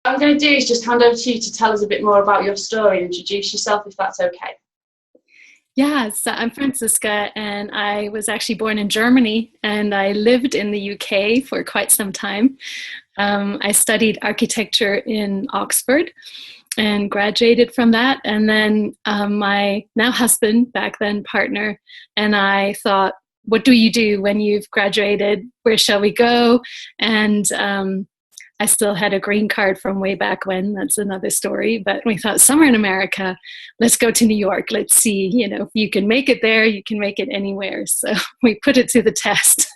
What I'm going to do is just hand over to you to tell us a bit more about your story and introduce yourself, if that's okay. Yeah, so I'm Franziska, and I was actually born in Germany, and I lived in the UK for quite some time. I studied architecture in Oxford and graduated from that. And then my now husband, back then partner, and I thought, what do you do when you've graduated? Where shall we go? And I still had a green card from way back when. That's another story. But we thought, somewhere in America, let's go to New York. Let's see, if you can make it there, you can make it anywhere. So we put it to the test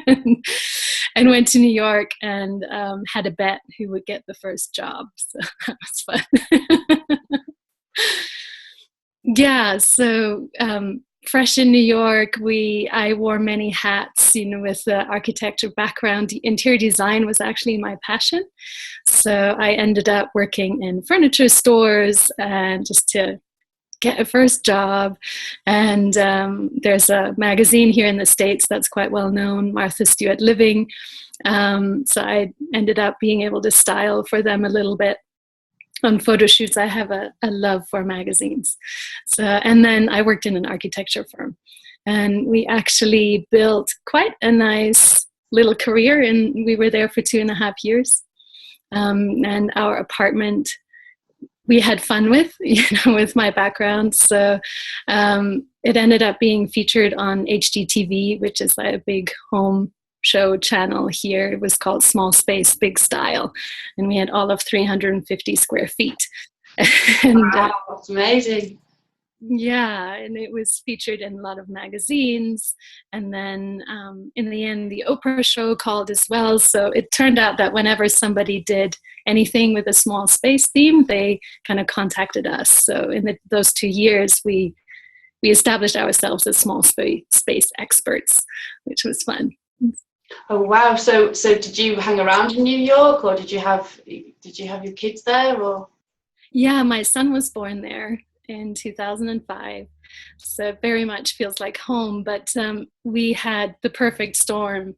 and went to New York and had a bet who would get the first job. So that was fun. Yeah, so fresh in New York, I wore many hats, with the architecture background. Interior design was actually my passion. So I ended up working in furniture stores and just to get a first job. And there's a magazine here in the States that's quite well known, Martha Stewart Living. So I ended up being able to style for them a little bit. On photo shoots, I have a love for magazines. So, and then I worked in an architecture firm, and we actually built quite a nice little career, and we were there for 2.5 years. And our apartment, we had fun with, with my background. So it ended up being featured on HGTV, which is like a big home show channel here. It was called Small Space, Big Style, and we had all of 350 square feet. And, wow, that's amazing. Yeah, and it was featured in a lot of magazines, and then in the end the Oprah show called as well. So it turned out that whenever somebody did anything with a small space theme, they kind of contacted us. So in those 2 years we established ourselves as small space experts, which was fun. Oh wow! So did you hang around in New York, or did you have your kids there, or? Yeah, my son was born there in 2005, so it very much feels like home. But we had the perfect storm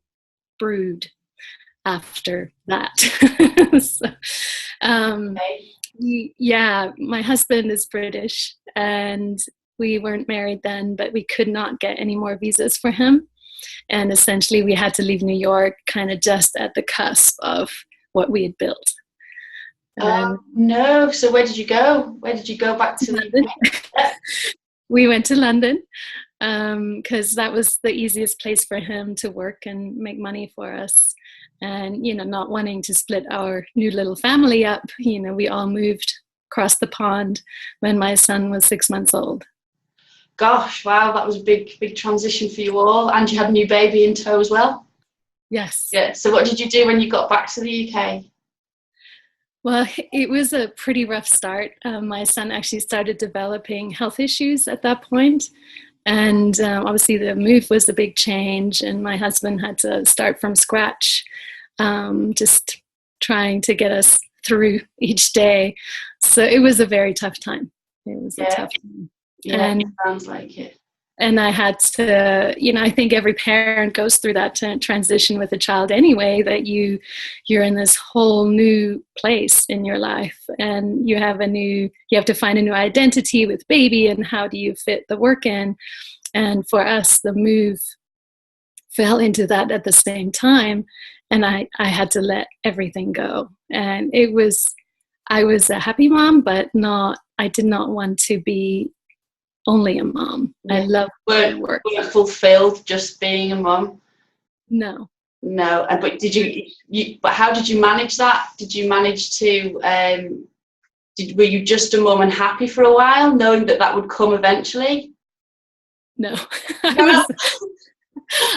brewed after that. So, my husband is British, and we weren't married then, but we could not get any more visas for him. And essentially we had to leave New York kind of just at the cusp of what we had built. No. So where did you go? Where did you go back to? London. We went to London because that was the easiest place for him to work and make money for us. And, not wanting to split our new little family up, we all moved across the pond when my son was 6 months old. Gosh, wow, that was a big transition for you all, and you had a new baby in tow as well. Yes. Yeah. So what did you do when you got back to the UK? Well, it was a pretty rough start. My son actually started developing health issues at that point, and obviously the move was a big change, and my husband had to start from scratch, just trying to get us through each day. So it was a very tough time. It was a tough time. Yeah, and it sounds like it. And I had to, I think every parent goes through that transition with a child anyway, that you're in this whole new place in your life, and you have to find a new identity with baby, and how do you fit the work in? And for us, the move fell into that at the same time, and I had to let everything go. And I was a happy mom, but I did not want to be only a mom. Yeah. I love my work. Were you fulfilled just being a mom? No. But but how did you manage that? Did you manage to were you just a mom and happy for a while, knowing that would come eventually? No.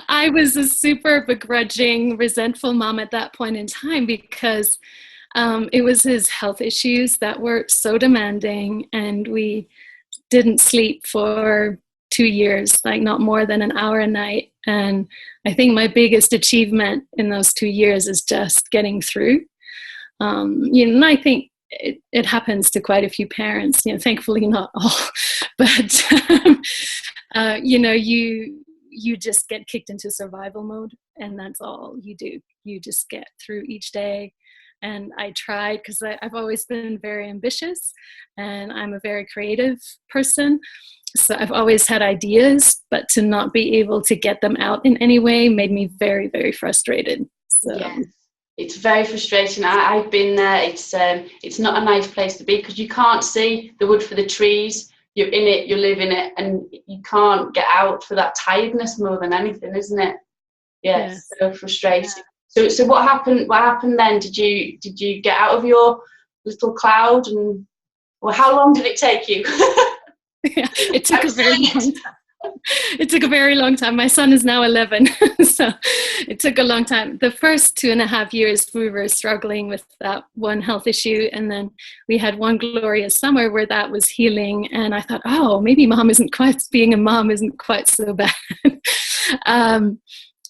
I was a super begrudging, resentful mom at that point in time, because it was his health issues that were so demanding, and we didn't sleep for 2 years, like not more than an hour a night. And I think my biggest achievement in those 2 years is just getting through. And I think it happens to quite a few parents, thankfully not all, but you just get kicked into survival mode, and that's all you do. You just get through each day And I tried, because I've always been very ambitious and I'm a very creative person. So I've always had ideas, but to not be able to get them out in any way made me very, very frustrated. So. Yeah, it's very frustrating. I've been there. It's not a nice place to be, because you can't see the wood for the trees. You're in it, you live in it, and you can't get out for that tiredness more than anything, isn't it? Yes, so frustrating. Yeah. So what happened? What happened then? Did you get out of your little cloud? And well, how long did it take you? Yeah, it took a very long time. It took a very long time. My son is now 11, so it took a long time. The first 2.5 years, we were struggling with that one health issue, and then we had one glorious summer where that was healing, and I thought, oh, maybe being a mom isn't quite so bad.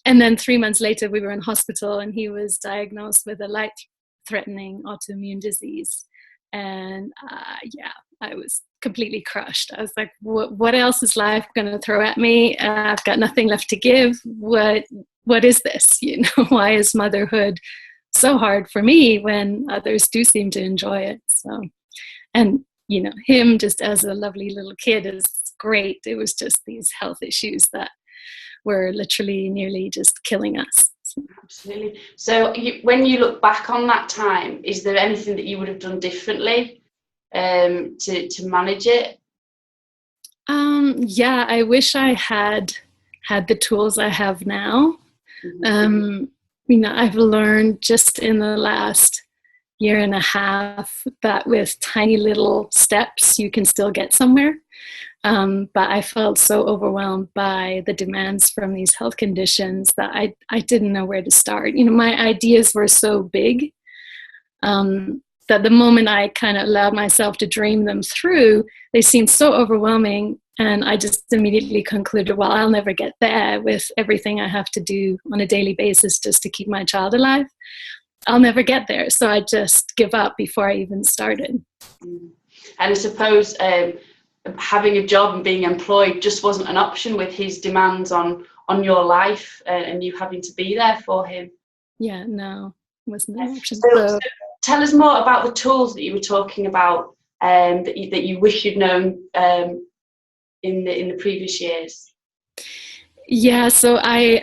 And then 3 months later, we were in hospital, and he was diagnosed with a life-threatening autoimmune disease. And I was completely crushed. I was like, what else is life going to throw at me? I've got nothing left to give. What is this? Why is motherhood so hard for me when others do seem to enjoy it? So, and him just as a lovely little kid is great. It was just these health issues that were literally nearly just killing us. Absolutely. So when you look back on that time, is there anything that you would have done differently to manage it? Yeah, I wish I had the tools I have now. Mm-hmm. I've learned just in the last 1.5 years that with tiny little steps you can still get somewhere. But I felt so overwhelmed by the demands from these health conditions that I didn't know where to start. My ideas were so big that the moment I kind of allowed myself to dream them through, they seemed so overwhelming. And I just immediately concluded, well, I'll never get there with everything I have to do on a daily basis just to keep my child alive. I'll never get there. So I just give up before I even started. And I suppose having a job and being employed just wasn't an option with his demands on your life and you having to be there for him. Yeah, no, it wasn't an option. So tell us more about the tools that you were talking about that you wish you'd known in the previous years. Yeah, so I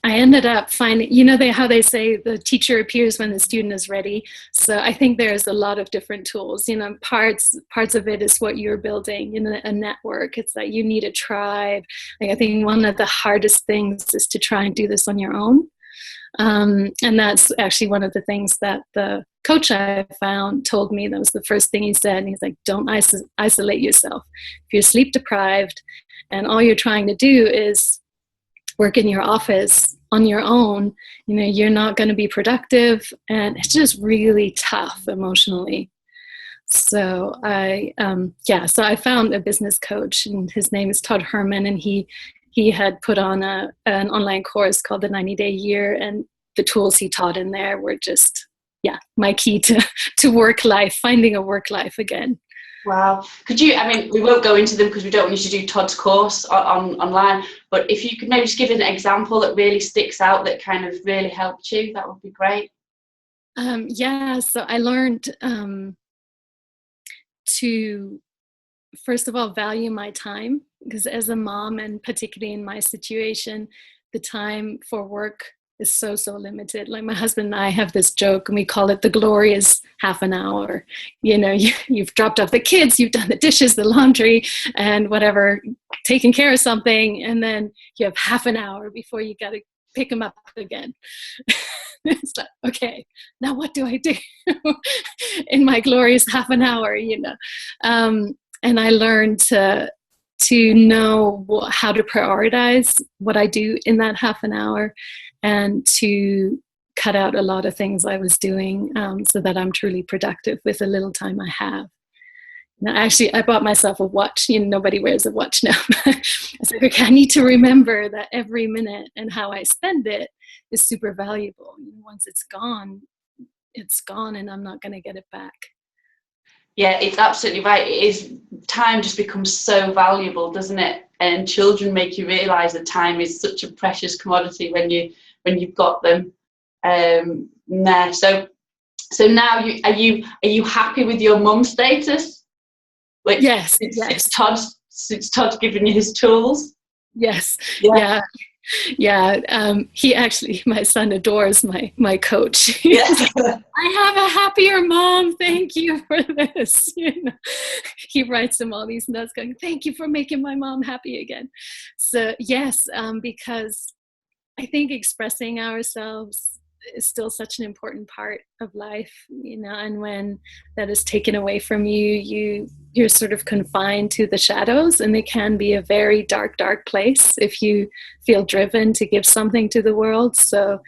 ended up finding, how they say the teacher appears when the student is ready. So I think there's a lot of different tools. Parts of it is what you're building, a network. It's that you need a tribe. I think one of the hardest things is to try and do this on your own. And that's actually one of the things that the coach I found told me. That was the first thing he said. And he's like, don't isolate yourself. If you're sleep deprived and all you're trying to do is work in your office on your own, you're not going to be productive, and it's just really tough emotionally. So I found a business coach, and his name is Todd Herman, and he had put on an online course called the 90-Day Year, and the tools he taught in there were just my key to work life, finding a work life again. Wow. Could you, we won't go into them because we don't want you to do Todd's course online, but if you could maybe just give an example that really sticks out that kind of really helped you, that would be great. So I learned to, first of all, value my time, because as a mom, and particularly in my situation, the time for work is so limited. Like my husband and I have this joke, and we call it the glorious half an hour. You've dropped off the kids, you've done the dishes, the laundry, and whatever, taking care of something, and then you have half an hour before you got to pick them up again. It's like, okay, now what do I do in my glorious half an hour? And I learned to know how to prioritize what I do in that half an hour, and to cut out a lot of things I was doing so that I'm truly productive with the little time I have. Now, actually, I bought myself a watch. Nobody wears a watch now. I was like, okay, I need to remember that every minute and how I spend it is super valuable. Once it's gone, and I'm not going to get it back. Yeah, it's absolutely right. It is, time just becomes so valuable, doesn't it? And children make you realise that time is such a precious commodity when you've got them there. So So now are you happy with your mum status? Like, Yes, since Todd's given you his tools? yes, Yeah. He actually, my son adores my coach. Yeah. I have a happier mom. Thank you for this. He writes him all these notes going, thank you for making my mom happy again. So yes, because I think expressing ourselves is still such an important part of life, and when that is taken away from you're sort of confined to the shadows, and it can be a very dark place if you feel driven to give something to the world. So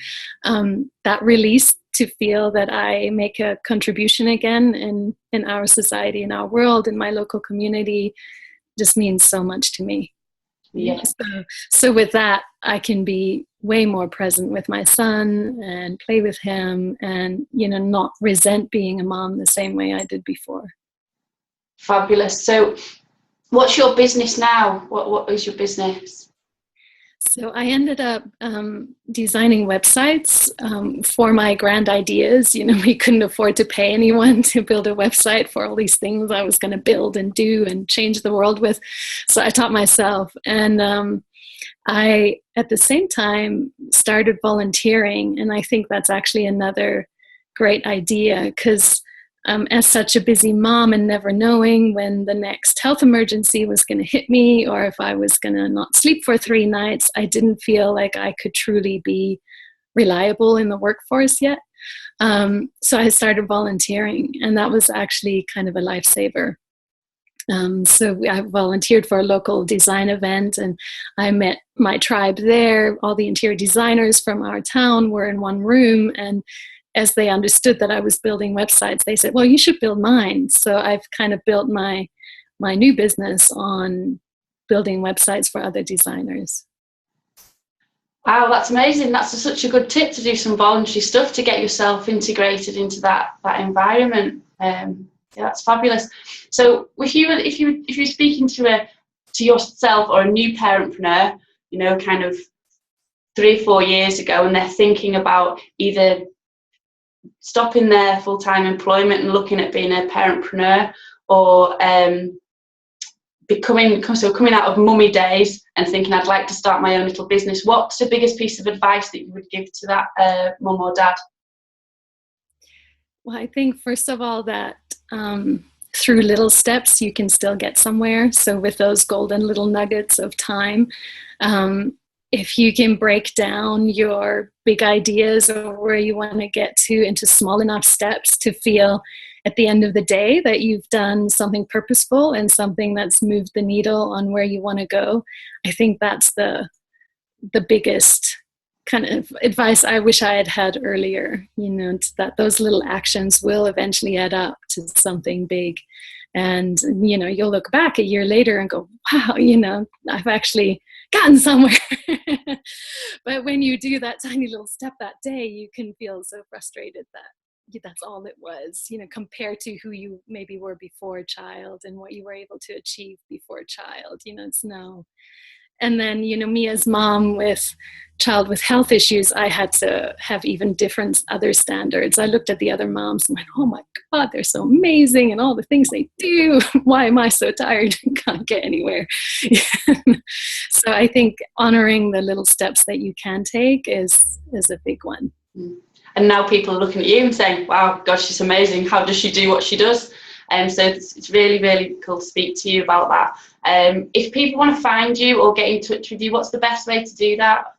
that release to feel that I make a contribution again in our society, in our world, in my local community, just means so much to me. Yeah. So with that, I can be way more present with my son and play with him and, not resent being a mom the same way I did before. Fabulous. So what's your business now? What is your business? So I ended up designing websites for my grand ideas. We couldn't afford to pay anyone to build a website for all these things I was going to build and do and change the world with. So I taught myself. And I, at the same time, started volunteering. And I think that's actually another great idea, because as such a busy mom and never knowing when the next health emergency was going to hit me or if I was going to not sleep for 3 nights, I didn't feel like I could truly be reliable in the workforce yet. So I started volunteering, and that was actually kind of a lifesaver. So I volunteered for a local design event, and I met my tribe there. All the interior designers from our town were in one room, and as they understood that I was building websites, they said, well, you should build mine. So I've kind of built my new business on building websites for other designers. Wow, that's amazing. That's such a good tip, to do some voluntary stuff to get yourself integrated into that environment. Yeah, that's fabulous. So if you're speaking to yourself or a new parentpreneur, kind of 3 or 4 years ago, and they're thinking about either stopping their full-time employment and looking at being a parentpreneur, or coming out of mummy days and thinking, I'd like to start my own little business, what's the biggest piece of advice that you would give to that mum or dad? Well, I think first of all that through little steps you can still get somewhere. So with those golden little nuggets of time, if you can break down your big ideas or where you want to get to into small enough steps to feel at the end of the day that you've done something purposeful and something that's moved the needle on where you want to go, I think that's the biggest kind of advice I wish I had had earlier, that those little actions will eventually add up to something big. And, you'll look back a year later and go, wow, I've actually gotten somewhere. But when you do that tiny little step that day, you can feel so frustrated that that's all it was, compared to who you maybe were before a child and what you were able to achieve before a child. It's no. And then, me as mom with child with health issues, I had to have even different other standards. I looked at the other moms and went, oh my God, they're so amazing and all the things they do. Why am I so tired and can't get anywhere? So I think honoring the little steps that you can take is a big one. And now people are looking at you and saying, wow, gosh, she's amazing. How does she do what she does? So it's really, really cool to speak to you about that. If people want to find you or get in touch with you, what's the best way to do that?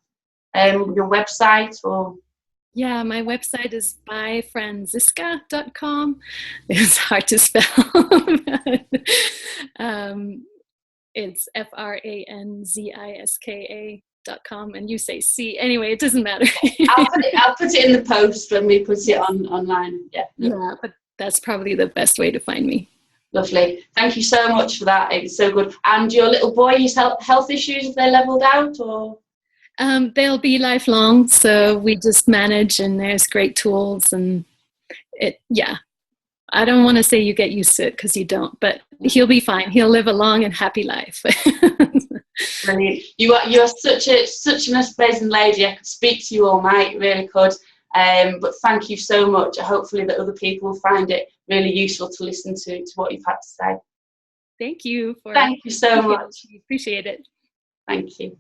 Your website or? Yeah, my website is byfranziska.com. It's hard to spell. It's FRANZISKA.com, and you say C. Anyway, it doesn't matter. I'll put it in the post when we put it online. Yeah, but that's probably the best way to find me. Lovely. Thank you so much for that. It's so good. And your little boy, his health issues, have they leveled out or? They'll be lifelong. So we just manage, and there's great tools, and I don't want to say you get used to it, because you don't, but he'll be fine. He'll live a long and happy life. Brilliant. You are such an amazing lady. I could speak to you all night, really could. But thank you so much. Hopefully that other people will find it really useful to listen to what you've had to say. Thank you for Thank you so much. Appreciate it. Thank you.